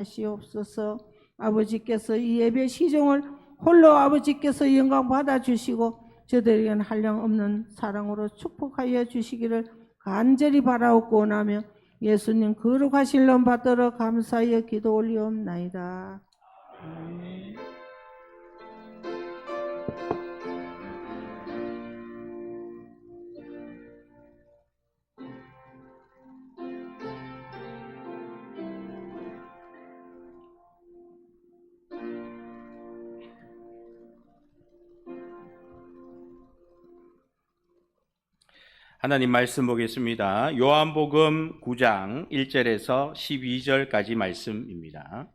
하시옵소서. 아버지께서 이 예배 시종을 홀로 아버지께서 영광 받아주시고 저들에게는 한량 없는 사랑으로 축복하여 주시기를 간절히 바라옵고 원하며 예수님 거룩하신 름 받들어 감사하여 기도 올리옵나이다. 하나님 말씀 보겠습니다. 요한복음 9장 1절에서 12절까지 말씀입니다.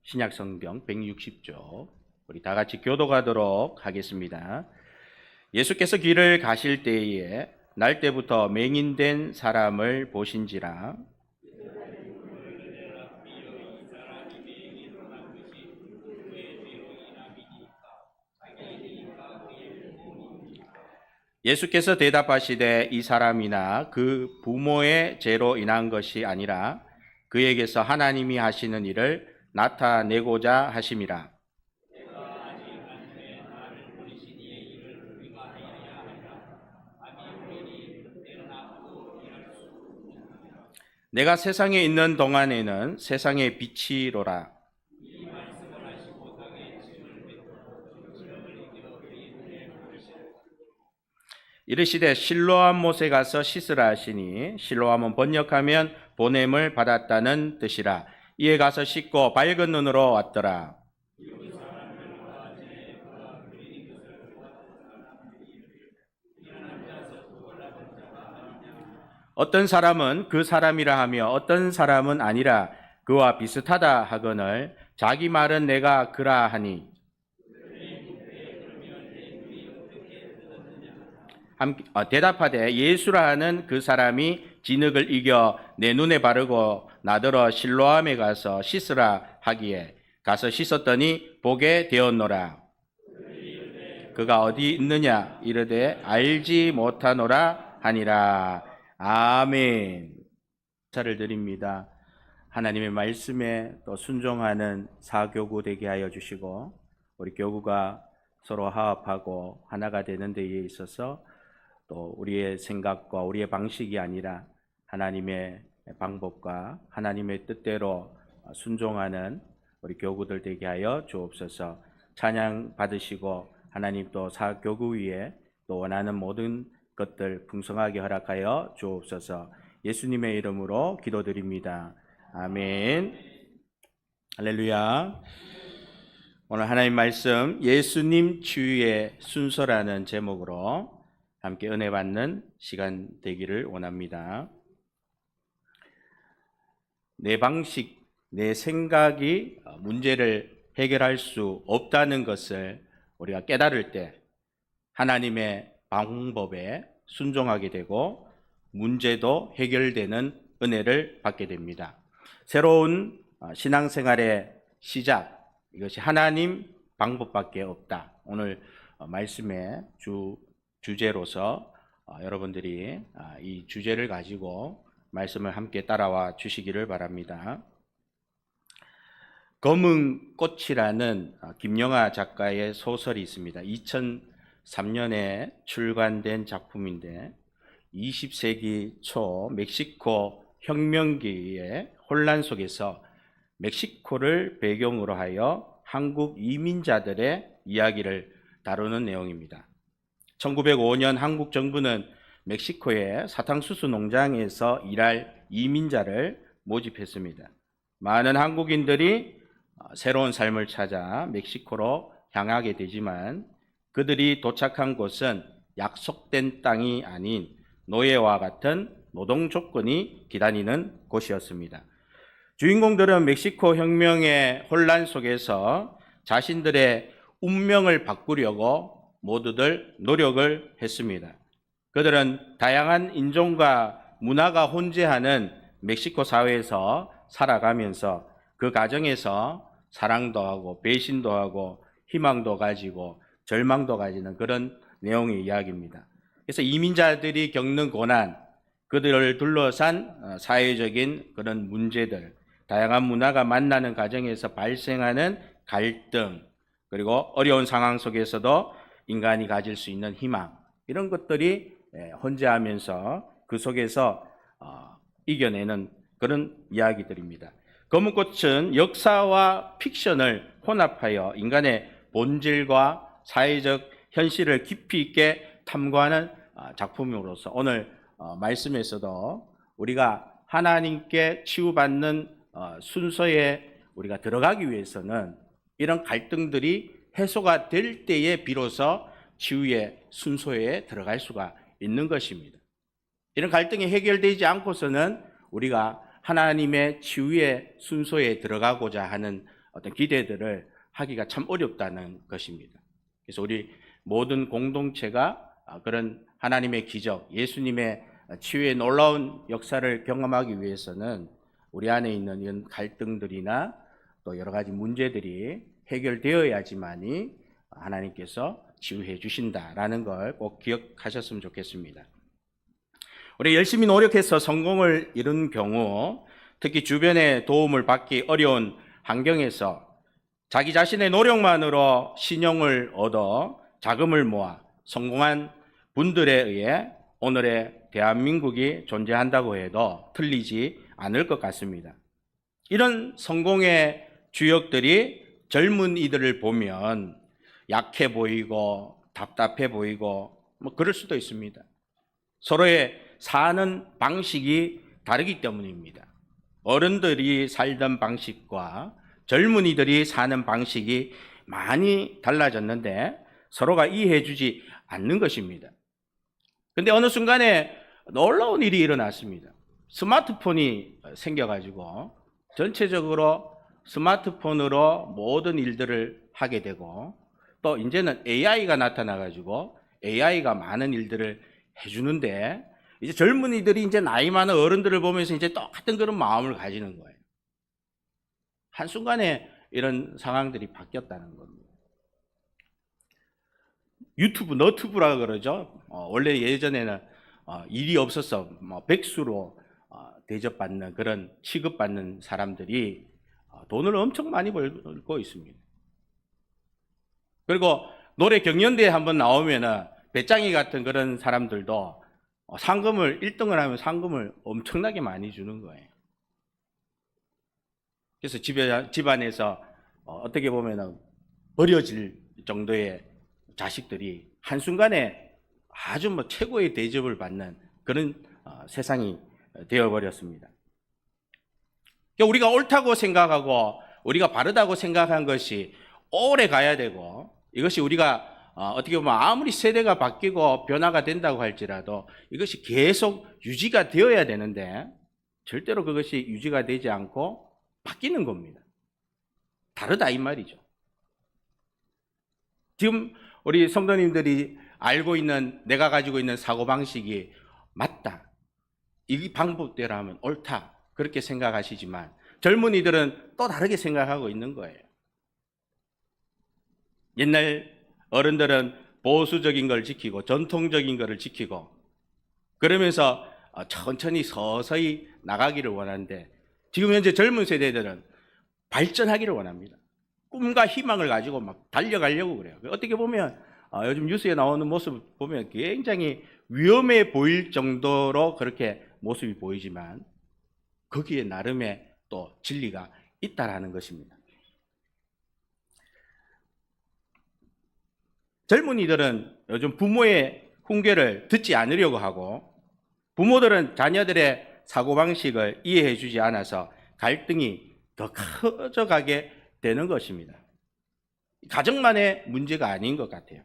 신약성경 160조, 우리 다 같이 교독하도록 하겠습니다. 예수께서 길을 가실 때에 날 때부터 맹인된 사람을 보신지라. 예수께서 대답하시되 이 사람이나 그 부모의 죄로 인한 것이 아니라 그에게서 하나님이 하시는 일을 나타내고자 하심이라. 내가 세상에 있는 동안에는 세상의 빛이로라. 이르시되 실로암 못에 가서 씻으라 하시니 실로암은 번역하면 보냄을 받았다는 뜻이라. 이에 가서 씻고 밝은 눈으로 왔더라. 어떤 사람은 그 사람이라 하며 어떤 사람은 아니라 그와 비슷하다 하거늘 자기 말은 내가 그라 하니 대답하되 예수라 하는 그 사람이 진흙을 이겨 내 눈에 바르고 나더러 실로암에 가서 씻으라 하기에 가서 씻었더니 보게 되었노라. 그가 어디 있느냐 이르되 알지 못하노라 하니라. 아멘. 감사를 드립니다. 하나님의 말씀에 또 순종하는 사교구 되게 하여 주시고 우리 교구가 서로 화합하고 하나가 되는 데에 있어서 또 우리의 생각과 우리의 방식이 아니라 하나님의 방법과 하나님의 뜻대로 순종하는 우리 교구들 되게 하여 주옵소서. 찬양 받으시고 하나님 또 사교구 위에 또 원하는 모든 것들 풍성하게 허락하여 주옵소서. 예수님의 이름으로 기도드립니다. 아멘. 할렐루야. 오늘 하나님 말씀 예수님 치유의 순서라는 제목으로 함께 은혜 받는 시간 되기를 원합니다. 내 방식, 내 생각이 문제를 해결할 수 없다는 것을 우리가 깨달을 때 하나님의 방법에 순종하게 되고 문제도 해결되는 은혜를 받게 됩니다. 새로운 신앙생활의 시작, 이것이 하나님 방법밖에 없다. 오늘 말씀의 주제로서 여러분들이 이 주제를 가지고 말씀을 함께 따라와 주시기를 바랍니다. 검은 꽃이라는 김영하 작가의 소설이 있습니다. 2003년에 출간된 작품인데 20세기 초 멕시코 혁명기의 혼란 속에서 멕시코를 배경으로 하여 한국 이민자들의 이야기를 다루는 내용입니다. 1905년 한국 정부는 멕시코의 사탕수수 농장에서 일할 이민자를 모집했습니다. 많은 한국인들이 새로운 삶을 찾아 멕시코로 향하게 되지만 그들이 도착한 곳은 약속된 땅이 아닌 노예와 같은 노동 조건이 기다리는 곳이었습니다. 주인공들은 멕시코 혁명의 혼란 속에서 자신들의 운명을 바꾸려고 모두들 노력을 했습니다. 그들은 다양한 인종과 문화가 혼재하는 멕시코 사회에서 살아가면서 그 과정에서 사랑도 하고 배신도 하고 희망도 가지고 절망도 가지는 그런 내용의 이야기입니다. 그래서 이민자들이 겪는 고난, 그들을 둘러싼 사회적인 그런 문제들, 다양한 문화가 만나는 과정에서 발생하는 갈등, 그리고 어려운 상황 속에서도 인간이 가질 수 있는 희망, 이런 것들이 혼재하면서 그 속에서 이겨내는 그런 이야기들입니다. 검은꽃은 역사와 픽션을 혼합하여 인간의 본질과 사회적 현실을 깊이 있게 탐구하는 작품으로서 오늘 말씀에서도 우리가 하나님께 치유받는 순서에 우리가 들어가기 위해서는 이런 갈등들이 해소가 될 때에 비로소 치유의 순서에 들어갈 수가 있는 것입니다. 이런 갈등이 해결되지 않고서는 우리가 하나님의 치유의 순서에 들어가고자 하는 어떤 기대들을 하기가 참 어렵다는 것입니다. 그래서 우리 모든 공동체가 그런 하나님의 기적, 예수님의 치유의 놀라운 역사를 경험하기 위해서는 우리 안에 있는 이런 갈등들이나 또 여러 가지 문제들이 해결되어야지만이 하나님께서 치유해 주신다라는 걸 꼭 기억하셨으면 좋겠습니다. 우리 열심히 노력해서 성공을 이룬 경우, 특히 주변의 도움을 받기 어려운 환경에서 자기 자신의 노력만으로 신용을 얻어 자금을 모아 성공한 분들에 의해 오늘의 대한민국이 존재한다고 해도 틀리지 않을 것 같습니다. 이런 성공의 주역들이 젊은이들을 보면 약해 보이고 답답해 보이고 뭐 그럴 수도 있습니다. 서로의 사는 방식이 다르기 때문입니다. 어른들이 살던 방식과 젊은이들이 사는 방식이 많이 달라졌는데 서로가 이해해주지 않는 것입니다. 그런데 어느 순간에 놀라운 일이 일어났습니다. 스마트폰이 생겨가지고 전체적으로 스마트폰으로 모든 일들을 하게 되고, 또 이제는 AI가 나타나가지고 AI가 많은 일들을 해주는데, 이제 젊은이들이 이제 나이 많은 어른들을 보면서 이제 똑같은 그런 마음을 가지는 거예요. 한순간에 이런 상황들이 바뀌었다는 겁니다. 유튜브, 너튜브라고 그러죠. 원래 예전에는 일이 없어서 백수로 대접받는 그런 취급받는 사람들이 돈을 엄청 많이 벌고 있습니다. 그리고 노래 경연대회 한번 나오면은 배짱이 같은 그런 사람들도 상금을 1등을 하면 상금을 엄청나게 많이 주는 거예요. 그래서 집안에서 어떻게 보면은 버려질 정도의 자식들이 한순간에 아주 최고의 대접을 받는 그런 세상이 되어버렸습니다. 우리가 옳다고 생각하고 우리가 바르다고 생각한 것이 오래 가야 되고, 이것이 우리가 어떻게 보면 아무리 세대가 바뀌고 변화가 된다고 할지라도 이것이 계속 유지가 되어야 되는데 절대로 그것이 유지가 되지 않고 바뀌는 겁니다. 다르다 이 말이죠. 지금 우리 성도님들이 알고 있는, 내가 가지고 있는 사고방식이 맞다, 이 방법대로 하면 옳다, 그렇게 생각하시지만 젊은이들은 또 다르게 생각하고 있는 거예요. 옛날 어른들은 보수적인 걸 지키고 전통적인 것을 지키고 그러면서 천천히 서서히 나가기를 원하는데, 지금 현재 젊은 세대들은 발전하기를 원합니다. 꿈과 희망을 가지고 막 달려가려고 그래요. 어떻게 보면 요즘 뉴스에 나오는 모습 보면 굉장히 위험해 보일 정도로 그렇게 모습이 보이지만 거기에 나름의 또 진리가 있다라는 것입니다. 젊은이들은 요즘 부모의 훈계를 듣지 않으려고 하고, 부모들은 자녀들의 사고방식을 이해해 주지 않아서 갈등이 더 커져가게 되는 것입니다. 가정만의 문제가 아닌 것 같아요.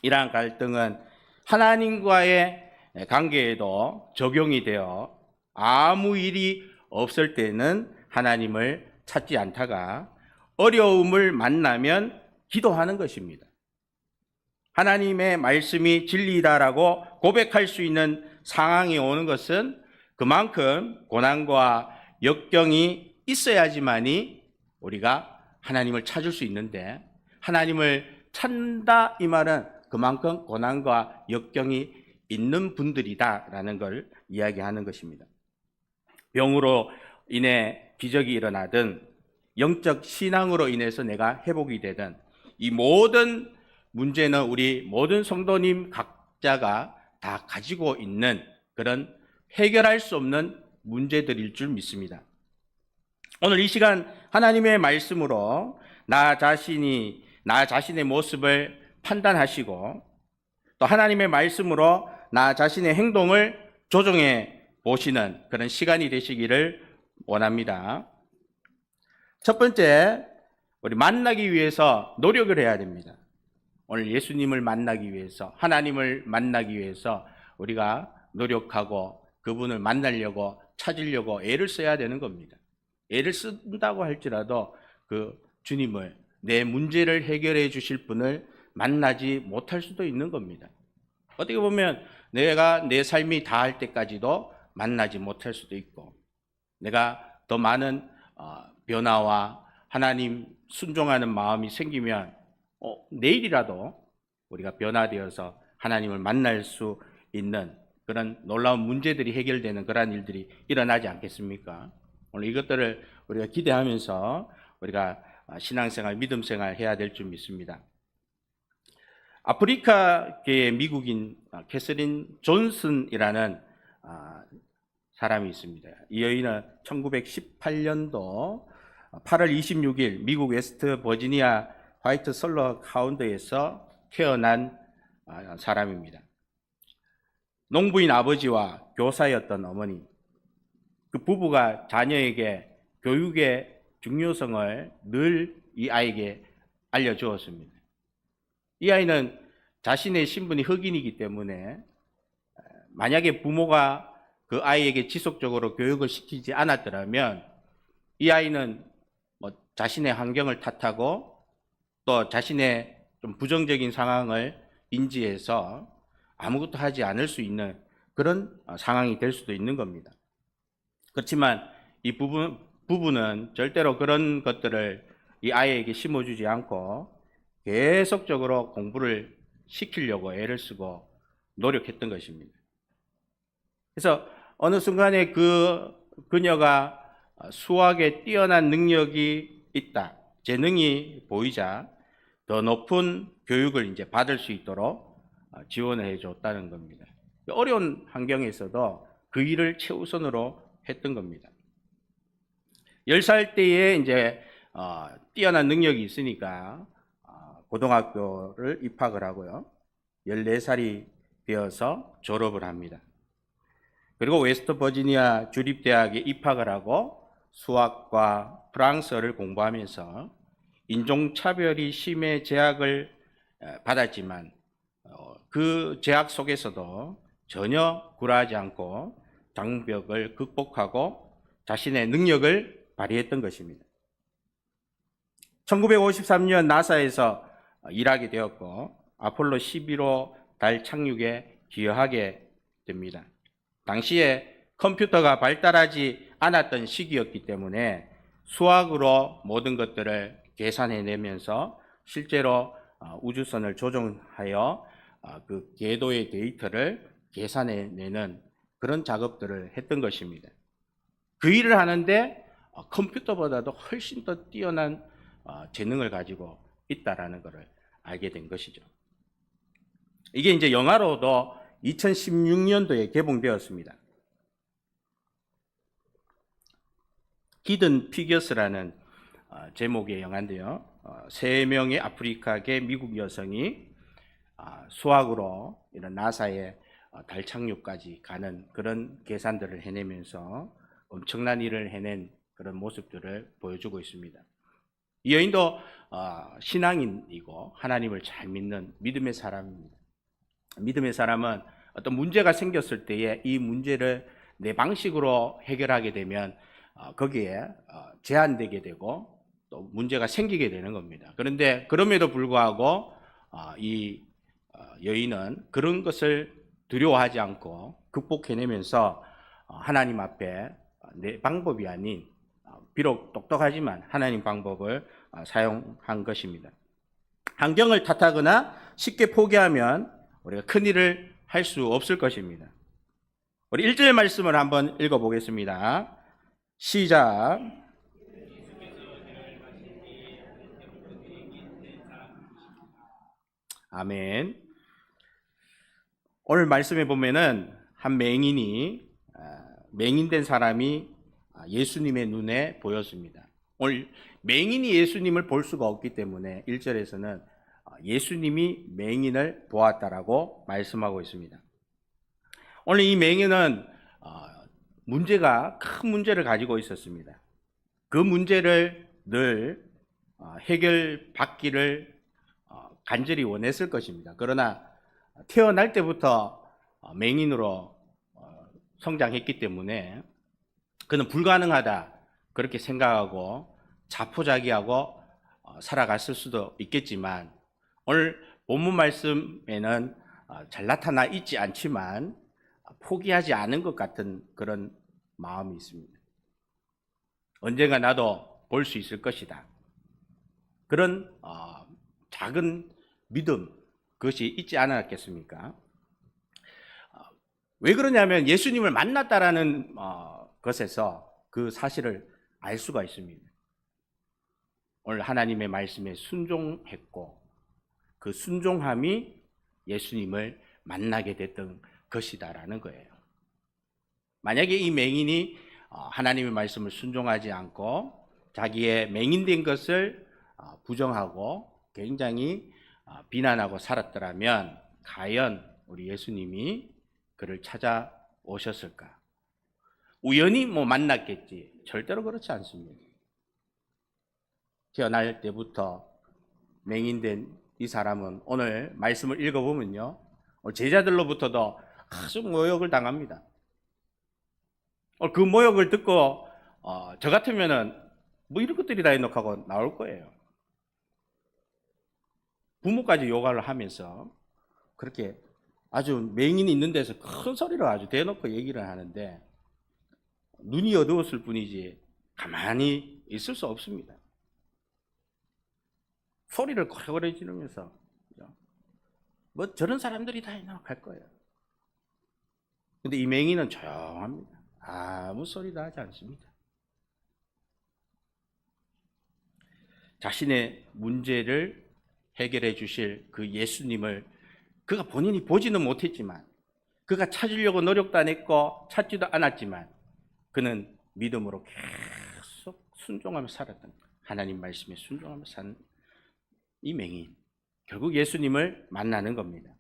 이러한 갈등은 하나님과의 관계에도 적용이 되어 아무 일이 없을 때는 하나님을 찾지 않다가 어려움을 만나면 기도하는 것입니다. 하나님의 말씀이 진리다라고 고백할 수 있는 상황이 오는 것은 그만큼 고난과 역경이 있어야지만이 우리가 하나님을 찾을 수 있는데, 하나님을 찾는다 이 말은 그만큼 고난과 역경이 있는 분들이다라는 걸 이야기하는 것입니다. 병으로 인해 기적이 일어나든 영적 신앙으로 인해서 내가 회복이 되든 이 모든 문제는 우리 모든 성도님 각자가 다 가지고 있는 그런 해결할 수 없는 문제들일 줄 믿습니다. 오늘 이 시간 하나님의 말씀으로 나 자신의 모습을 판단하시고 또 하나님의 말씀으로 나 자신의 행동을 조정해 보시는 그런 시간이 되시기를 원합니다. 첫 번째, 우리 만나기 위해서 노력을 해야 됩니다. 오늘 예수님을 만나기 위해서, 하나님을 만나기 위해서 우리가 노력하고 그분을 만나려고 찾으려고 애를 써야 되는 겁니다. 애를 쓴다고 할지라도 그 주님을, 내 문제를 해결해 주실 분을 만나지 못할 수도 있는 겁니다. 어떻게 보면 내가 내 삶이 다할 때까지도 만나지 못할 수도 있고, 내가 더 많은 변화와 하나님 순종하는 마음이 생기면 내일이라도 우리가 변화되어서 하나님을 만날 수 있는 그런 놀라운 문제들이 해결되는 그러한 일들이 일어나지 않겠습니까? 오늘 이것들을 우리가 기대하면서 우리가 신앙생활, 믿음생활 해야 될 줄 믿습니다. 아프리카계의 미국인 캐서린 존슨이라는 사람이 있습니다. 이 여인은 1918년도 8월 26일 미국 웨스트 버지니아 화이트 솔러 카운티에서 태어난 사람입니다. 농부인 아버지와 교사였던 어머니, 그 부부가 자녀에게 교육의 중요성을 늘 이 아이에게 알려주었습니다. 이 아이는 자신의 신분이 흑인이기 때문에 만약에 부모가 그 아이에게 지속적으로 교육을 시키지 않았더라면 이 아이는 자신의 환경을 탓하고 또 자신의 좀 부정적인 상황을 인지해서 아무것도 하지 않을 수 있는 그런 상황이 될 수도 있는 겁니다. 그렇지만 이 부부는 절대로 그런 것들을 이 아이에게 심어주지 않고 계속적으로 공부를 시키려고 애를 쓰고 노력했던 것입니다. 그래서 어느 순간에 그녀가 수학에 뛰어난 능력이 있다, 재능이 보이자 더 높은 교육을 이제 받을 수 있도록 지원을 해줬다는 겁니다. 어려운 환경에서도 그 일을 최우선으로 했던 겁니다. 10살 때에 이제 뛰어난 능력이 있으니까 고등학교를 입학을 하고요. 14살이 되어서 졸업을 합니다. 그리고 웨스트 버지니아 주립대학에 입학을 하고 수학과 프랑스어를 공부하면서 인종차별이 심해 제약을 받았지만 그 제약 속에서도 전혀 굴하지 않고 장벽을 극복하고 자신의 능력을 발휘했던 것입니다. 1953년 나사에서 일하게 되었고 아폴로 11호 달 착륙에 기여하게 됩니다. 당시에 컴퓨터가 발달하지 않았던 시기였기 때문에 수학으로 모든 것들을 계산해내면서 실제로 우주선을 조종하여 그 궤도의 데이터를 계산해내는 그런 작업들을 했던 것입니다. 그 일을 하는데 컴퓨터보다도 훨씬 더 뛰어난 재능을 가지고 있다라는 것을 알게 된 것이죠. 이게 이제 영화로도 2016년도에 개봉되었습니다. 히든 피겨스라는 제목의 영화인데요. 3명의 아프리카계 미국 여성이 수학으로 이런 나사의 달 착륙까지 가는 그런 계산들을 해내면서 엄청난 일을 해낸 그런 모습들을 보여주고 있습니다. 이 여인도 신앙인이고 하나님을 잘 믿는 믿음의 사람입니다. 믿음의 사람은 어떤 문제가 생겼을 때에 이 문제를 내 방식으로 해결하게 되면 거기에 제한되게 되고 또 문제가 생기게 되는 겁니다. 그런데 그럼에도 불구하고 이 여인은 그런 것을 두려워하지 않고 극복해내면서 하나님 앞에 내 방법이 아닌 비록 똑똑하지만 하나님 방법을 사용한 것입니다. 환경을 탓하거나 쉽게 포기하면 우리가 큰 일을 할 수 없을 것입니다. 우리 1절 말씀을 한번 읽어보겠습니다. 시작. 아멘. 오늘 말씀에 보면은 한 맹인된 사람이 예수님의 눈에 보였습니다. 오늘 맹인이 예수님을 볼 수가 없기 때문에 1절에서는 예수님이 맹인을 보았다라고 말씀하고 있습니다. 오늘 이 맹인은 큰 문제를 가지고 있었습니다. 그 문제를 늘 해결받기를 간절히 원했을 것입니다. 그러나 태어날 때부터 맹인으로 성장했기 때문에 그는 불가능하다 그렇게 생각하고 자포자기하고 살아갔을 수도 있겠지만 오늘 본문 말씀에는 잘 나타나 있지 않지만 포기하지 않은 것 같은 그런 마음이 있습니다. 언젠가 나도 볼 수 있을 것이다. 그런 작은 믿음 그것이 있지 않았겠습니까? 왜 그러냐면 예수님을 만났다라는 것에서 그 사실을 알 수가 있습니다. 오늘 하나님의 말씀에 순종했고 그 순종함이 예수님을 만나게 됐던 것이다라는 거예요. 만약에 이 맹인이 하나님의 말씀을 순종하지 않고 자기의 맹인된 것을 부정하고 굉장히 비난하고 살았더라면 과연 우리 예수님이 그를 찾아오셨을까? 우연히 만났겠지. 절대로 그렇지 않습니다. 태어날 때부터 맹인된 이 사람은 오늘 말씀을 읽어보면요, 제자들로부터도 아주 모욕을 당합니다. 그 모욕을 듣고 저 같으면은 이런 것들이 다 해놓고 하고 나올 거예요. 부모까지 욕을 하면서 그렇게 아주 맹인이 있는 데서 큰 소리로 아주 대놓고 얘기를 하는데 눈이 어두웠을 뿐이지 가만히 있을 수 없습니다. 소리를 고래고래 지르면서 저런 사람들이 다 해놓고 할 거예요. 근데 이 맹인은 조용합니다. 아무 소리도 하지 않습니다. 자신의 문제를 해결해 주실 그 예수님을 그가 본인이 보지는 못했지만 그가 찾으려고 노력도 안 했고 찾지도 않았지만 그는 믿음으로 계속 순종하며 살았던 하나님 말씀에 순종하며 산 이 맹인 결국 예수님을 만나는 겁니다.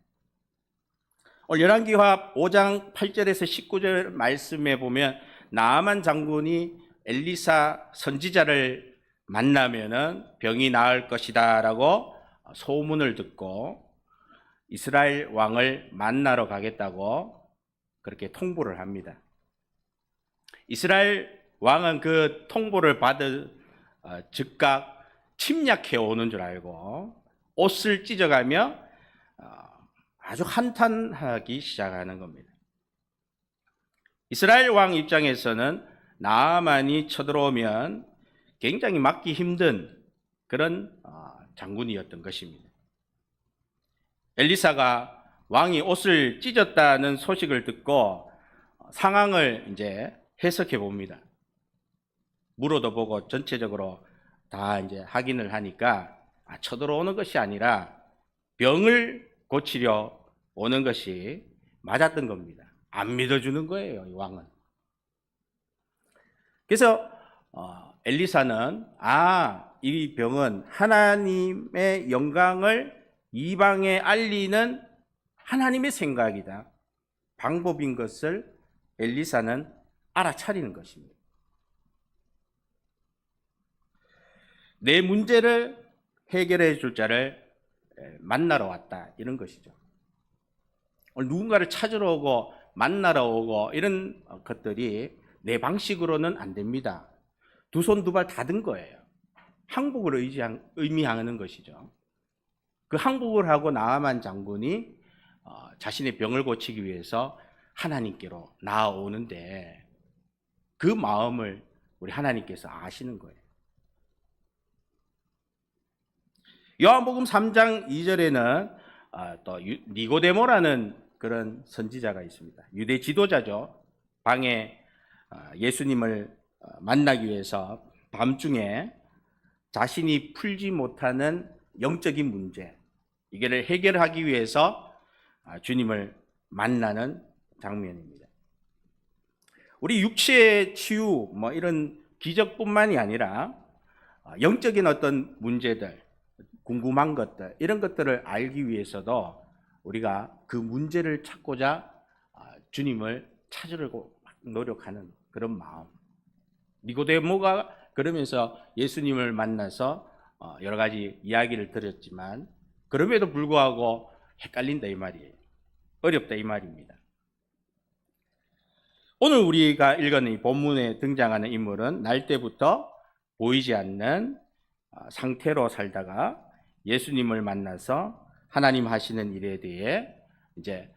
오늘 열왕기하 5장 8절에서 19절 말씀에 보면 나아만 장군이 엘리사 선지자를 만나면은 병이 나을 것이다라고 소문을 듣고 이스라엘 왕을 만나러 가겠다고 그렇게 통보를 합니다. 이스라엘 왕은 그 통보를 받을 즉각 침략해 오는 줄 알고 옷을 찢어가며 아주 한탄하기 시작하는 겁니다. 이스라엘 왕 입장에서는 나아만이 쳐들어오면 굉장히 막기 힘든 그런 장군이었던 것입니다. 엘리사가 왕이 옷을 찢었다는 소식을 듣고 상황을 이제 해석해 봅니다. 물어도 보고 전체적으로 다 이제 확인을 하니까 쳐들어오는 것이 아니라 병을 고치려 오는 것이 맞았던 겁니다. 안 믿어주는 거예요, 이 왕은. 그래서 엘리사는 이 병은 하나님의 영광을 이방에 알리는 하나님의 생각이다. 방법인 것을 엘리사는 알아차리는 것입니다. 내 문제를 해결해 줄 자를 만나러 왔다 이런 것이죠. 누군가를 찾으러 오고 만나러 오고 이런 것들이 내 방식으로는 안 됩니다. 두 손 두 발 다 든 거예요. 항복을 의미하는 것이죠. 그 항복을 하고 나아만 장군이 자신의 병을 고치기 위해서 하나님께로 나아오는데 그 마음을 우리 하나님께서 아시는 거예요. 요한복음 3장 2절에는 또 니고데모라는 그런 선지자가 있습니다. 유대 지도자죠. 방에 예수님을 만나기 위해서 밤중에 자신이 풀지 못하는 영적인 문제, 이거를 해결하기 위해서 주님을 만나는 장면입니다. 우리 육체의 치유, 이런 기적뿐만이 아니라 영적인 어떤 문제들, 궁금한 것들, 이런 것들을 알기 위해서도 우리가 그 문제를 찾고자 주님을 찾으려고 노력하는 그런 마음. 니고데모가 그러면서 예수님을 만나서 여러 가지 이야기를 들었지만 그럼에도 불구하고 헷갈린다 이 말이에요. 어렵다 이 말입니다. 오늘 우리가 읽은 이 본문에 등장하는 인물은 날 때부터 보이지 않는 상태로 살다가 예수님을 만나서 하나님 하시는 일에 대해 이제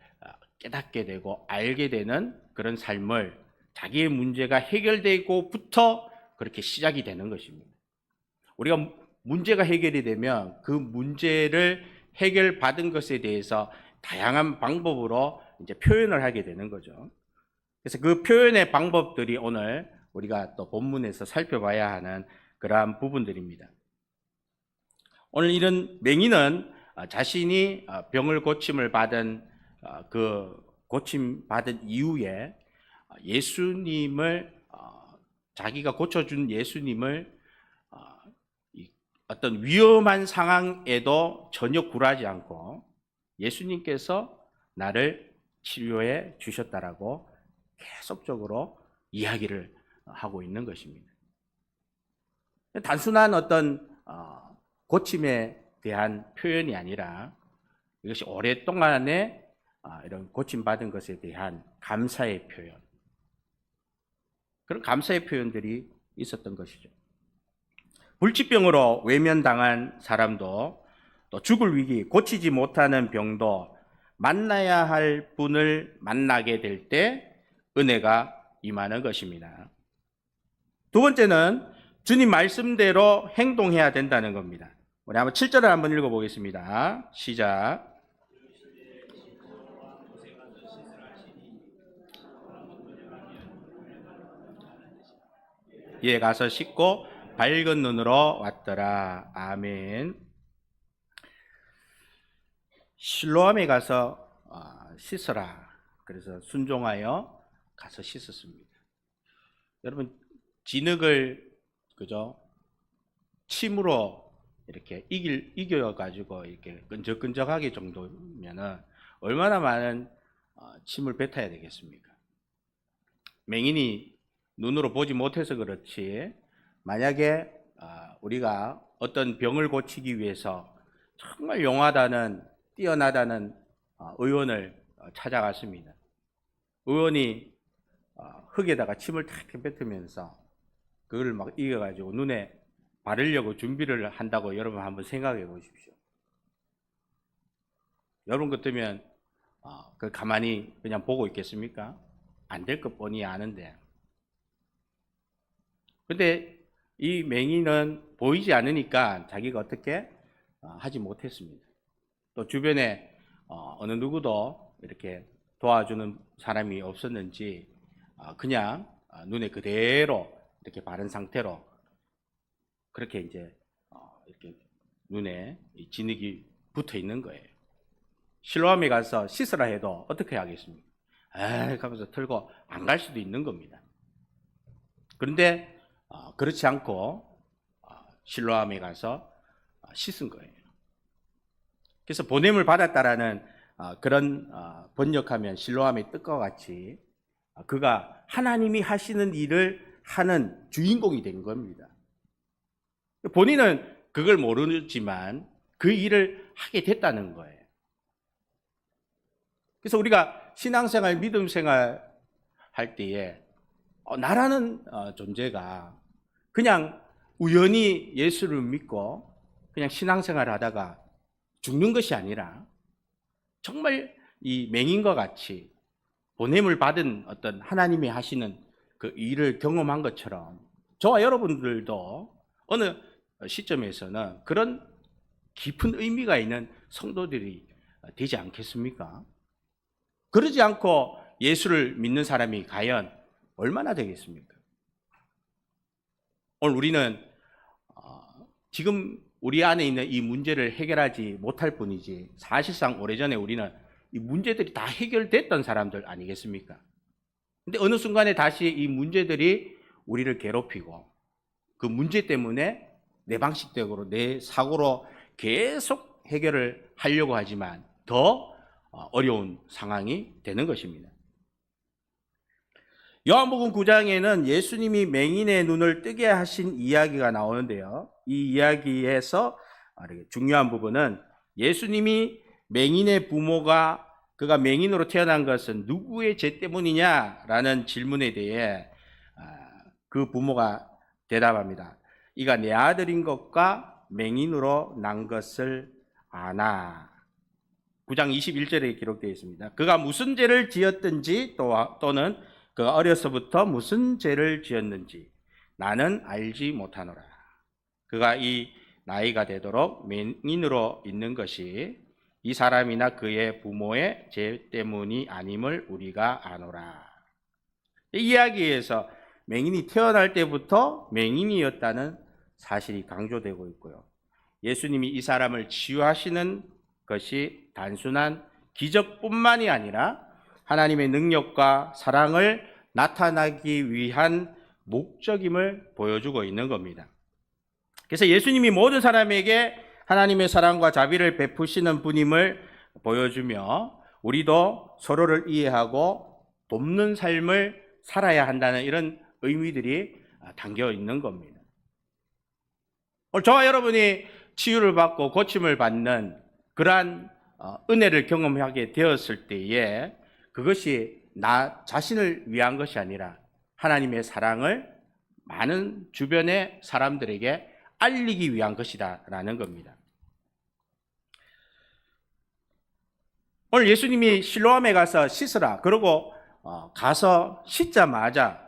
깨닫게 되고 알게 되는 그런 삶을 자기의 문제가 해결되고부터 그렇게 시작이 되는 것입니다. 우리가 문제가 해결이 되면 그 문제를 해결받은 것에 대해서 다양한 방법으로 이제 표현을 하게 되는 거죠. 그래서 그 표현의 방법들이 오늘 우리가 또 본문에서 살펴봐야 하는 그러한 부분들입니다. 오늘 이런 맹인은 자신이 병을 고침을 받은 그 고침 받은 이후에 예수님을 자기가 고쳐준 예수님을 어떤 위험한 상황에도 전혀 굴하지 않고 예수님께서 나를 치료해 주셨다라고 계속적으로 이야기를 하고 있는 것입니다. 단순한 어떤 고침에 대한 표현이 아니라 이것이 오랫동안에 이런 고침받은 것에 대한 감사의 표현, 그런 감사의 표현들이 있었던 것이죠. 불치병으로 외면당한 사람도 또 죽을 위기, 고치지 못하는 병도 만나야 할 분을 만나게 될 때 은혜가 임하는 것입니다. 두 번째는 주님 말씀대로 행동해야 된다는 겁니다. 우리 한번 7절을 한번 읽어보겠습니다. 시작. 예, 가서 씻고 밝은 눈으로 왔더라. 아멘. 실로암에 가서 씻어라. 그래서 순종하여 가서 씻었습니다. 여러분, 진흙을 그죠? 침으로 이렇게 이겨가지고 이렇게 끈적끈적하게 정도면은 얼마나 많은 침을 뱉어야 되겠습니까? 맹인이 눈으로 보지 못해서 그렇지, 만약에 우리가 어떤 병을 고치기 위해서 정말 용하다는, 뛰어나다는 의원을 찾아갔습니다. 의원이 흙에다가 침을 탁 뱉으면서 그걸 막 이겨가지고 눈에 바르려고 준비를 한다고 여러분 한번 생각해 보십시오. 여러분 같으면 그 가만히 그냥 보고 있겠습니까? 안 될 것 뻔히 아는데. 근데 이 맹인은 보이지 않으니까 자기가 어떻게 하지 못했습니다. 또 주변에 어느 누구도 이렇게 도와주는 사람이 없었는지 그냥 눈에 그대로 이렇게 바른 상태로 그렇게 이제 이렇게 눈에 진흙이 붙어 있는 거예요. 실로암에 가서 씻으라 해도 어떻게 하겠습니까? 에이 하면서 털고 안 갈 수도 있는 겁니다. 그런데 그렇지 않고 실로암에 가서 씻은 거예요. 그래서 보냄을 받았다라는 그런 번역하면 실로암의 뜻과 같이 그가 하나님이 하시는 일을 하는 주인공이 된 겁니다. 본인은 그걸 모르지만 그 일을 하게 됐다는 거예요. 그래서 우리가 신앙생활, 믿음생활 할 때에 나라는 존재가 그냥 우연히 예수를 믿고 그냥 신앙생활 하다가 죽는 것이 아니라 정말 이 맹인과 같이 보냄을 받은 어떤 하나님이 하시는 그 일을 경험한 것처럼 저와 여러분들도 어느 시점에서는 그런 깊은 의미가 있는 성도들이 되지 않겠습니까? 그러지 않고 예수를 믿는 사람이 과연 얼마나 되겠습니까? 오늘 우리는 지금 우리 안에 있는 이 문제를 해결하지 못할 뿐이지 사실상 오래전에 우리는 이 문제들이 다 해결됐던 사람들 아니겠습니까? 근데 어느 순간에 다시 이 문제들이 우리를 괴롭히고 그 문제 때문에 내 방식대로 내 사고로 계속 해결을 하려고 하지만 더 어려운 상황이 되는 것입니다. 요한복음 9장에는 예수님이 맹인의 눈을 뜨게 하신 이야기가 나오는데요. 이 이야기에서 중요한 부분은 예수님이 맹인의 부모가 그가 맹인으로 태어난 것은 누구의 죄 때문이냐라는 질문에 대해 그 부모가 대답합니다. 이가 내 아들인 것과 맹인으로 난 것을 아나. 9장 21절에 기록되어 있습니다. 그가 무슨 죄를 지었든지 또는 그가 어려서부터 무슨 죄를 지었는지 나는 알지 못하노라. 그가 이 나이가 되도록 맹인으로 있는 것이 이 사람이나 그의 부모의 죄 때문이 아님을 우리가 아노라. 이 이야기에서 맹인이 태어날 때부터 맹인이었다는 사실이 강조되고 있고요. 예수님이 이 사람을 치유하시는 것이 단순한 기적뿐만이 아니라 하나님의 능력과 사랑을 나타나기 위한 목적임을 보여주고 있는 겁니다. 그래서 예수님이 모든 사람에게 하나님의 사랑과 자비를 베푸시는 분임을 보여주며 우리도 서로를 이해하고 돕는 삶을 살아야 한다는 이런 의미들이 담겨 있는 겁니다. 오늘 저와 여러분이 치유를 받고 고침을 받는 그러한 은혜를 경험하게 되었을 때에 그것이 나 자신을 위한 것이 아니라 하나님의 사랑을 많은 주변의 사람들에게 알리기 위한 것이다라는 겁니다. 오늘 예수님이 실로암에 가서 씻으라 그러고 가서 씻자마자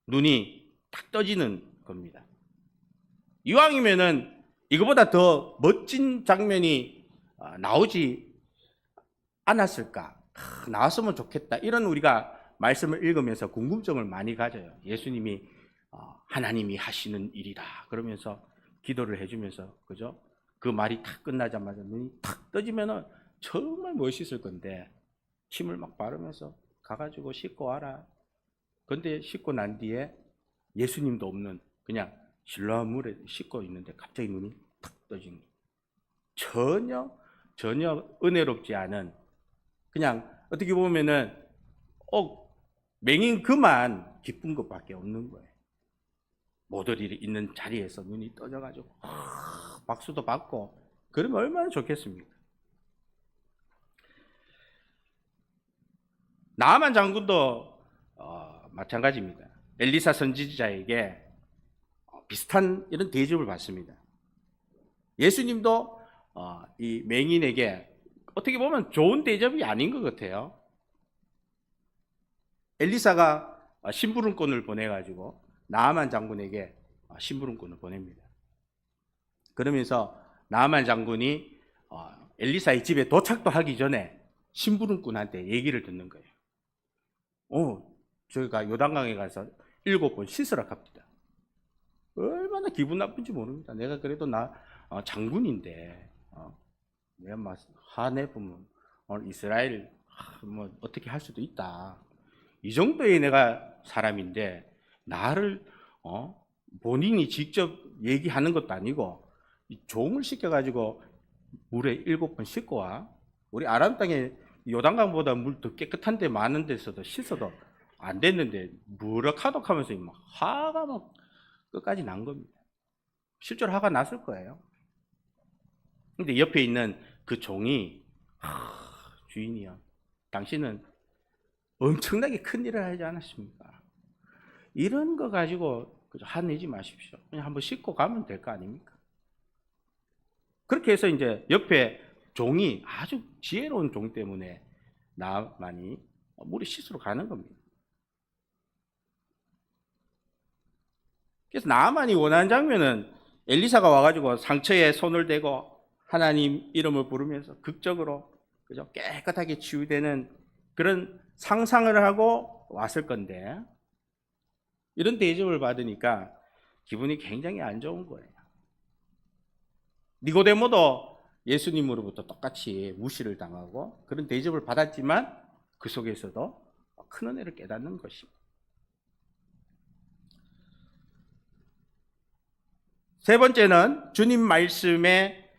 눈이 탁 떠지는 겁니다. 이왕이면은 이거보다 더 멋진 장면이 나오지 않았을까? 나왔으면 좋겠다. 이런 우리가 말씀을 읽으면서 궁금증을 많이 가져요. 예수님이 하나님이 하시는 일이다. 그러면서 기도를 해주면서 그죠? 그 말이 탁 끝나자마자 눈이 탁 떠지면은 정말 멋있을 건데 침을 막 바르면서 가가지고 씻고 와라. 근데 씻고 난 뒤에 예수님도 없는 그냥 실로암 물에 씻고 있는데 갑자기 눈이 탁 떠진 거예요. 전혀 은혜롭지 않은 그냥 어떻게 보면은 맹인 그만 기쁜 것밖에 없는 거예요. 모델이 있는 자리에서 눈이 떠져가지고 박수도 받고 그러면 얼마나 좋겠습니까? 나아만 장군도 마찬가지입니다. 엘리사 선지자에게 비슷한 이런 대접을 받습니다. 예수님도 이 맹인에게 어떻게 보면 좋은 대접이 아닌 것 같아요. 엘리사가 심부름꾼을 보내가지고 나아만 장군에게 심부름꾼을 보냅니다. 그러면서 나아만 장군이 엘리사의 집에 도착도 하기 전에 심부름꾼한테 얘기를 듣는 거예요. 저희가 요단강에 가서 7번 씻으라 갑니다. 얼마나 기분 나쁜지 모릅니다. 내가 그래도 장군인데 내가 막 화내보면 오늘 이스라엘 뭐 어떻게 할 수도 있다. 이 정도의 내가 사람인데 나를 본인이 직접 얘기하는 것도 아니고 종을 시켜가지고 물에 7번 씻고 와. 우리 아람 땅에 요단강보다 물 더 깨끗한 데 많은 데서도 씻어도 안 됐는데 뭐라 카독하면서 막 화가 막 끝까지 난 겁니다. 실제로 화가 났을 거예요. 근데 옆에 있는 그 종이 주인이요, 당신은 엄청나게 큰 일을 하지 않았습니까? 이런 거 가지고 화내지 마십시오. 그냥 한번 씻고 가면 될 거 아닙니까? 그렇게 해서 이제 옆에 종이 아주 지혜로운 종 때문에 나만이 물에 씻으러 가는 겁니다. 그래서 나만이 원하는 장면은 엘리사가 와가지고 상처에 손을 대고 하나님 이름을 부르면서 극적으로 그죠? 깨끗하게 치유되는 그런 상상을 하고 왔을 건데 이런 대접을 받으니까 기분이 굉장히 안 좋은 거예요. 니고데모도 예수님으로부터 똑같이 무시를 당하고 그런 대접을 받았지만 그 속에서도 큰 은혜를 깨닫는 것입니다. 세 번째는 주님 말씀에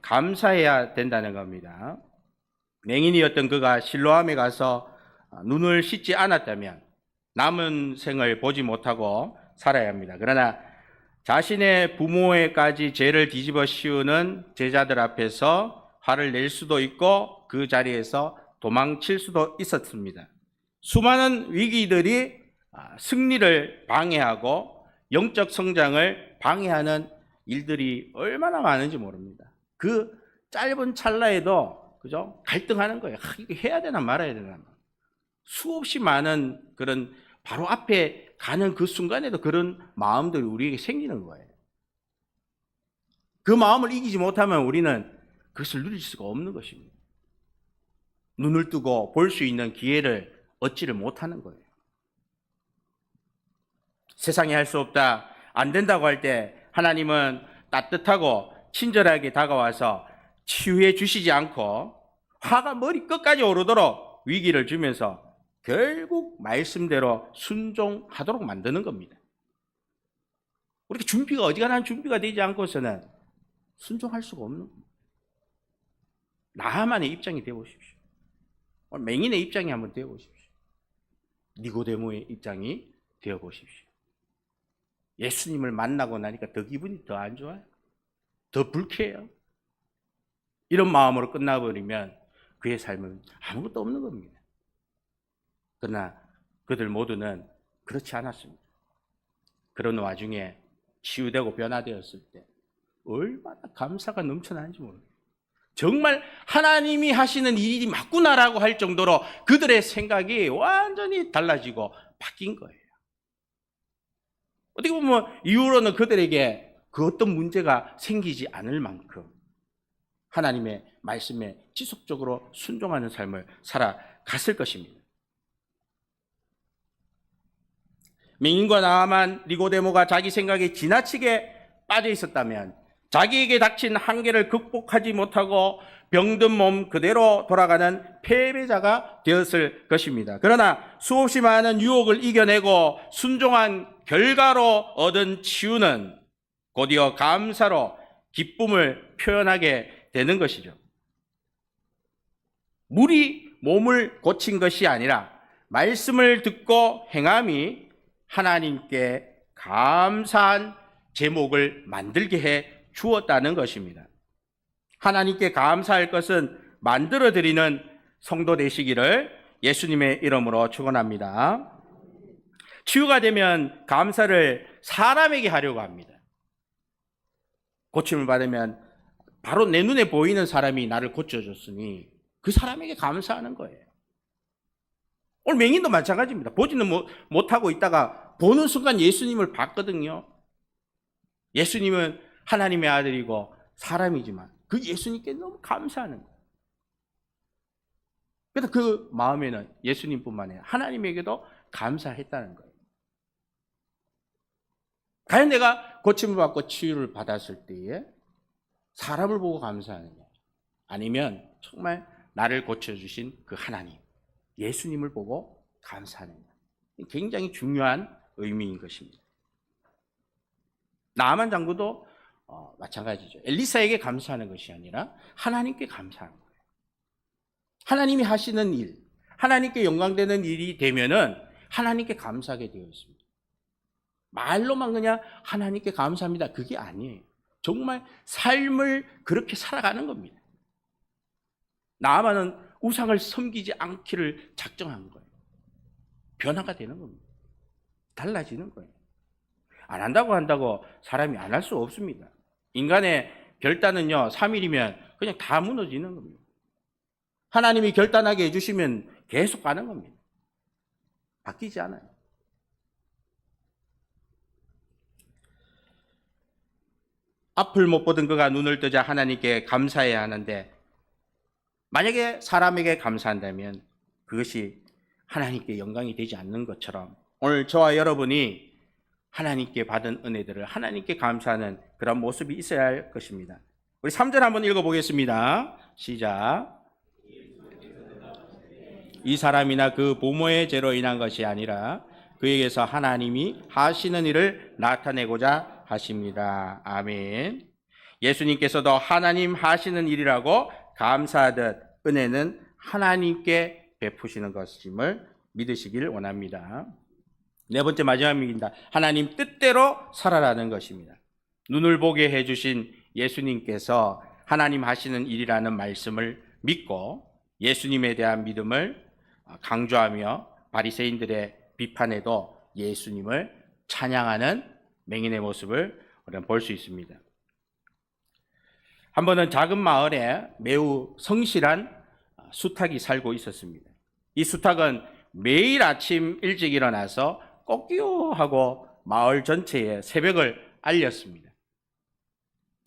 감사해야 된다는 겁니다. 맹인이었던 그가 실로암에 가서 눈을 씻지 않았다면 남은 생을 보지 못하고 살아야 합니다. 그러나 자신의 부모에까지 죄를 뒤집어 씌우는 제자들 앞에서 화를 낼 수도 있고 그 자리에서 도망칠 수도 있었습니다. 수많은 위기들이 승리를 방해하고 영적 성장을 방해하는 일들이 얼마나 많은지 모릅니다. 그 짧은 찰나에도 그죠? 갈등하는 거예요. 이거 해야 되나 말아야 되나. 수없이 많은 그런 바로 앞에 가는 그 순간에도 그런 마음들이 우리에게 생기는 거예요. 그 마음을 이기지 못하면 우리는 그것을 누릴 수가 없는 것입니다. 눈을 뜨고 볼 수 있는 기회를 얻지를 못하는 거예요. 세상에 할 수 없다, 안 된다고 할 때 하나님은 따뜻하고 친절하게 다가와서 치유해 주시지 않고 화가 머리 끝까지 오르도록 위기를 주면서 결국 말씀대로 순종하도록 만드는 겁니다. 우리가 준비가 어지간한 준비가 되지 않고서는 순종할 수가 없는 겁니다. 나만의 입장이 되어보십시오. 맹인의 입장이 한번 되어보십시오. 니고데모의 입장이 되어보십시오. 예수님을 만나고 나니까 더 기분이 더 안 좋아요. 더 불쾌해요. 이런 마음으로 끝나버리면 그의 삶은 아무것도 없는 겁니다. 그러나 그들 모두는 그렇지 않았습니다. 그런 와중에 치유되고 변화되었을 때 얼마나 감사가 넘쳐나는지 모릅니다. 정말 하나님이 하시는 일이 맞구나라고 할 정도로 그들의 생각이 완전히 달라지고 바뀐 거예요. 어떻게 보면 이후로는 그들에게 그 어떤 문제가 생기지 않을 만큼 하나님의 말씀에 지속적으로 순종하는 삶을 살아갔을 것입니다. 맹인과 나아만 니고데모가 자기 생각에 지나치게 빠져 있었다면 자기에게 닥친 한계를 극복하지 못하고 병든 몸 그대로 돌아가는 패배자가 되었을 것입니다. 그러나 수없이 많은 유혹을 이겨내고 순종한 결과로 얻은 치유는 곧이어 감사로 기쁨을 표현하게 되는 것이죠. 물이 몸을 고친 것이 아니라 말씀을 듣고 행함이 하나님께 감사한 제목을 만들게 해 주었다는 것입니다. 하나님께 감사할 것은 만들어드리는 성도 되시기를 예수님의 이름으로 축원합니다. 치유가 되면 감사를 사람에게 하려고 합니다. 고침을 받으면 바로 내 눈에 보이는 사람이 나를 고쳐줬으니 그 사람에게 감사하는 거예요. 오늘 맹인도 마찬가지입니다. 보지는 못하고 있다가 보는 순간 예수님을 봤거든요. 예수님은 하나님의 아들이고 사람이지만 그 예수님께 너무 감사하는 거예요. 그래서 그 마음에는 예수님뿐만 아니라 하나님에게도 감사했다는 거예요. 과연 내가 고침을 받고 치유를 받았을 때에 사람을 보고 감사하느냐, 아니면 정말 나를 고쳐주신 그 하나님, 예수님을 보고 감사하느냐, 굉장히 중요한 의미인 것입니다. 나아만 장군도 마찬가지죠. 엘리사에게 감사하는 것이 아니라 하나님께 감사하는 거예요. 하나님이 하시는 일, 하나님께 영광되는 일이 되면은 하나님께 감사하게 되어 있습니다. 말로만 그냥 하나님께 감사합니다, 그게 아니에요. 정말 삶을 그렇게 살아가는 겁니다. 나아만은 우상을 섬기지 않기를 작정한 거예요. 변화가 되는 겁니다. 달라지는 거예요. 안 한다고 사람이 안 할 수 없습니다. 인간의 결단은요, 3일이면 그냥 다 무너지는 겁니다. 하나님이 결단하게 해주시면 계속 가는 겁니다. 바뀌지 않아요. 앞을 못 보던 그가 눈을 뜨자 하나님께 감사해야 하는데 만약에 사람에게 감사한다면 그것이 하나님께 영광이 되지 않는 것처럼 오늘 저와 여러분이 하나님께 받은 은혜들을 하나님께 감사하는 그런 모습이 있어야 할 것입니다. 우리 3절 한번 읽어보겠습니다. 시작. 이 사람이나 그 부모의 죄로 인한 것이 아니라 그에게서 하나님이 하시는 일을 나타내고자 하십니다. 아멘. 예수님께서도 하나님 하시는 일이라고 감사하듯 은혜는 하나님께 베푸시는 것임을 믿으시길 원합니다. 네 번째 마지막입니다. 하나님 뜻대로 살아라는 것입니다. 눈을 보게 해주신 예수님께서 하나님 하시는 일이라는 말씀을 믿고 예수님에 대한 믿음을 강조하며 바리새인들의 비판에도 예수님을 찬양하는 맹인의 모습을 우리는 볼 수 있습니다. 한 번은 작은 마을에 매우 성실한 수탉이 살고 있었습니다. 이 수탉은 매일 아침 일찍 일어나서 꼬끼요하고 마을 전체에 새벽을 알렸습니다.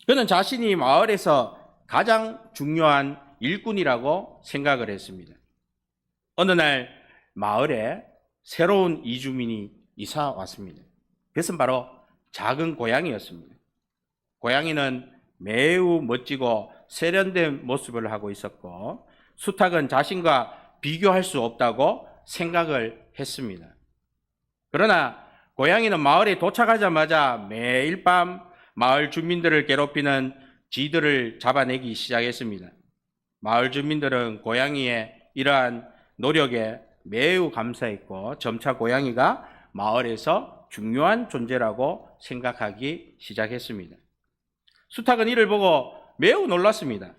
그는 자신이 마을에서 가장 중요한 일꾼이라고 생각을 했습니다. 어느 날 마을에 새로운 이주민이 이사 왔습니다. 그것은 바로 작은 고양이였습니다. 고양이는 매우 멋지고 세련된 모습을 하고 있었고 수탉은 자신과 비교할 수 없다고 생각을 했습니다. 그러나 고양이는 마을에 도착하자마자 매일 밤 마을 주민들을 괴롭히는 쥐들을 잡아내기 시작했습니다. 마을 주민들은 고양이의 이러한 노력에 매우 감사했고 점차 고양이가 마을에서 중요한 존재라고 생각하기 시작했습니다. 수탉은 이를 보고 매우 놀랐습니다.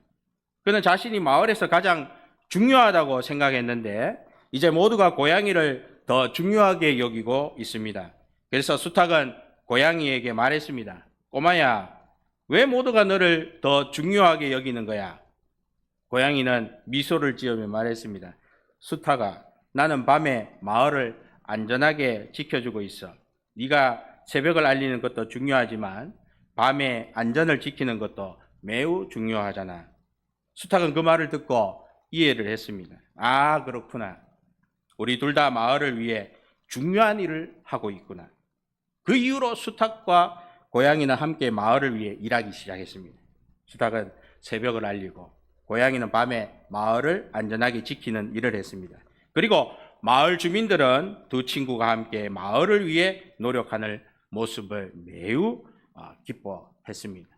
그는 자신이 마을에서 가장 중요하다고 생각했는데 이제 모두가 고양이를 더 중요하게 여기고 있습니다. 그래서 수탉은 고양이에게 말했습니다. 꼬마야, 왜 모두가 너를 더 중요하게 여기는 거야? 고양이는 미소를 지으며 말했습니다. 수탉아, 나는 밤에 마을을 안전하게 지켜주고 있어. 네가 새벽을 알리는 것도 중요하지만 밤에 안전을 지키는 것도 매우 중요하잖아. 수탉은 그 말을 듣고 이해를 했습니다. 아, 그렇구나. 우리 둘 다 마을을 위해 중요한 일을 하고 있구나. 그 이후로 수탉과 고양이는 함께 마을을 위해 일하기 시작했습니다. 수탉은 새벽을 알리고 고양이는 밤에 마을을 안전하게 지키는 일을 했습니다. 그리고 마을 주민들은 두 친구가 함께 마을을 위해 노력하는 모습을 매우 기뻐했습니다.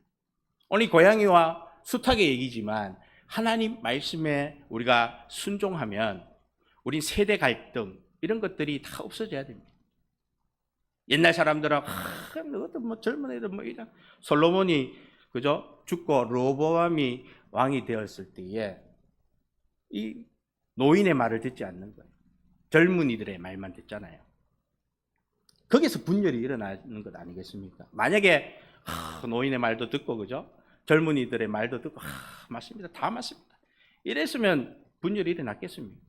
오늘 고양이와 수탉의 얘기지만 하나님 말씀에 우리가 순종하면 우리 세대 갈등 이런 것들이 다 없어져야 됩니다. 옛날 사람들은 너희들 뭐 젊은 애들 뭐 이런 솔로몬이 그저 죽고 르호보암이 왕이 되었을 때에 이 노인의 말을 듣지 않는 거예요. 젊은이들의 말만 듣잖아요. 거기서 분열이 일어나는 것 아니겠습니까? 만약에 노인의 말도 듣고 그죠? 젊은이들의 말도 듣고 맞습니다. 다 맞습니다. 이랬으면 분열이 일어났겠습니까?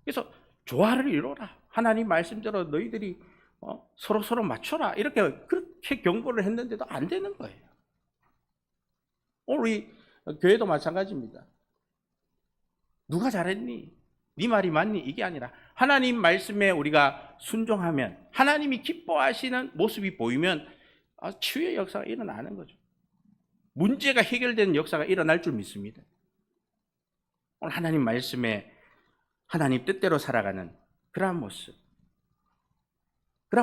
그래서 조화를 이루라. 하나님 말씀대로 너희들이 서로 맞춰라. 그렇게 경고를 했는데도 안 되는 거예요. 오늘 우리 교회도 마찬가지입니다. 누가 잘했니? 네 말이 맞니? 이게 아니라 하나님 말씀에 우리가 순종하면 하나님이 기뻐하시는 모습이 보이면 치유의 역사가 일어나는 거죠. 문제가 해결되는 역사가 일어날 줄 믿습니다. 오늘 하나님 말씀에 하나님 뜻대로 살아가는 그러한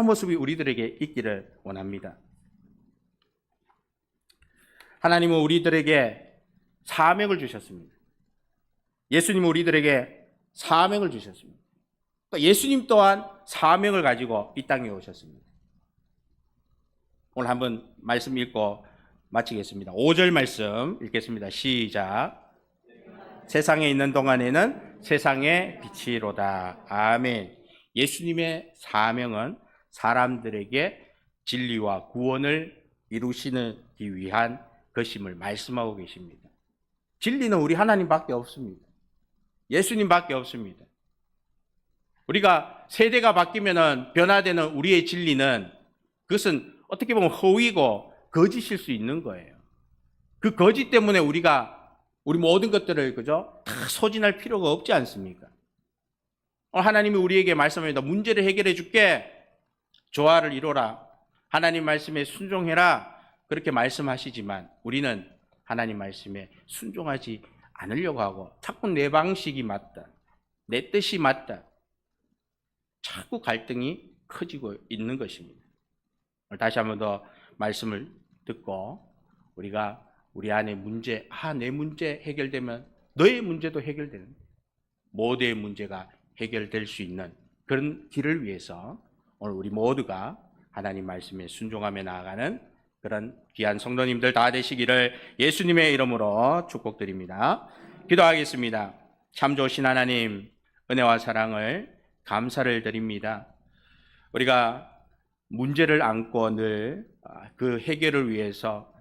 모습이 우리들에게 있기를 원합니다. 하나님은 우리들에게 사명을 주셨습니다. 예수님은 우리들에게 사명을 주셨습니다. 예수님 또한 사명을 가지고 이 땅에 오셨습니다. 오늘 한번 말씀 읽고 마치겠습니다. 5절 말씀 읽겠습니다. 시작. 세상에 있는 동안에는 세상의 빛이로다. 아멘. 예수님의 사명은 사람들에게 진리와 구원을 이루시기 위한 것임을 말씀하고 계십니다. 진리는 우리 하나님밖에 없습니다. 예수님밖에 없습니다. 우리가 세대가 바뀌면 변화되는 우리의 진리는 그것은 어떻게 보면 허위고 거짓일 수 있는 거예요. 그 거짓 때문에 우리 모든 것들을 그죠? 다 소진할 필요가 없지 않습니까? 하나님이 우리에게 말씀합니다. 문제를 해결해 줄게. 조화를 이루라. 하나님 말씀에 순종해라. 그렇게 말씀하시지만 우리는 하나님 말씀에 순종하지 않으려고 하고 자꾸 내 방식이 맞다. 내 뜻이 맞다. 자꾸 갈등이 커지고 있는 것입니다. 다시 한 번 더 말씀을 듣고 우리가 우리 안에 문제, 내 문제 해결되면 너의 문제도 해결되는 모두의 문제가 해결될 수 있는 그런 길을 위해서 오늘 우리 모두가 하나님 말씀에 순종하며 나아가는 그런 귀한 성도님들 다 되시기를 예수님의 이름으로 축복드립니다. 기도하겠습니다. 참 좋으신 하나님, 은혜와 사랑을 감사를 드립니다. 우리가 문제를 안고 늘 그 해결을 위해서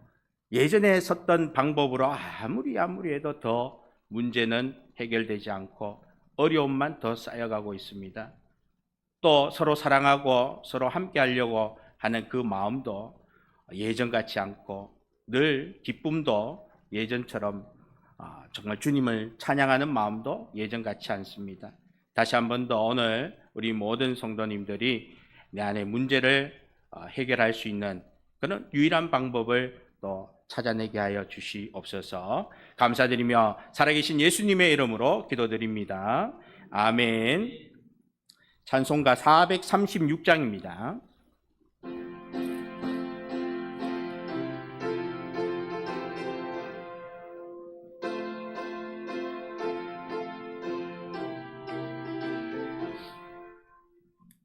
예전에 썼던 방법으로 아무리 해도 더 문제는 해결되지 않고 어려움만 더 쌓여가고 있습니다. 또 서로 사랑하고 서로 함께 하려고 하는 그 마음도 예전 같지 않고 늘 기쁨도 예전처럼 정말 주님을 찬양하는 마음도 예전 같지 않습니다. 다시 한 번 더 오늘 우리 모든 성도님들이 내 안에 문제를 해결할 수 있는 그런 유일한 방법을 또 찾아내게 하여 주시옵소서. 감사드리며 살아계신 예수님의 이름으로 기도드립니다. 아멘. 찬송가 436장입니다.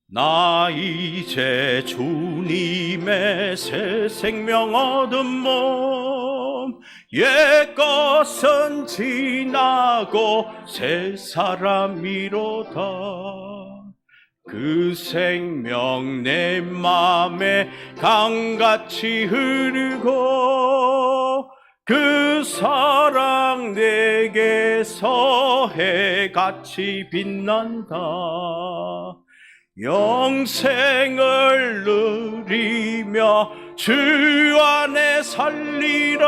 나 이제 주님의 새 생명 얻은 몸 옛것은 지나고 새 사람이로다. 그 생명 내 맘에 강같이 흐르고 그 사랑 내게서 해같이 빛난다. 영생을 누리며 주 안에 살리라.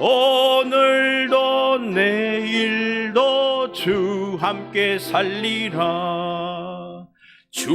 오늘도 내일도 주 함께 살리라. 주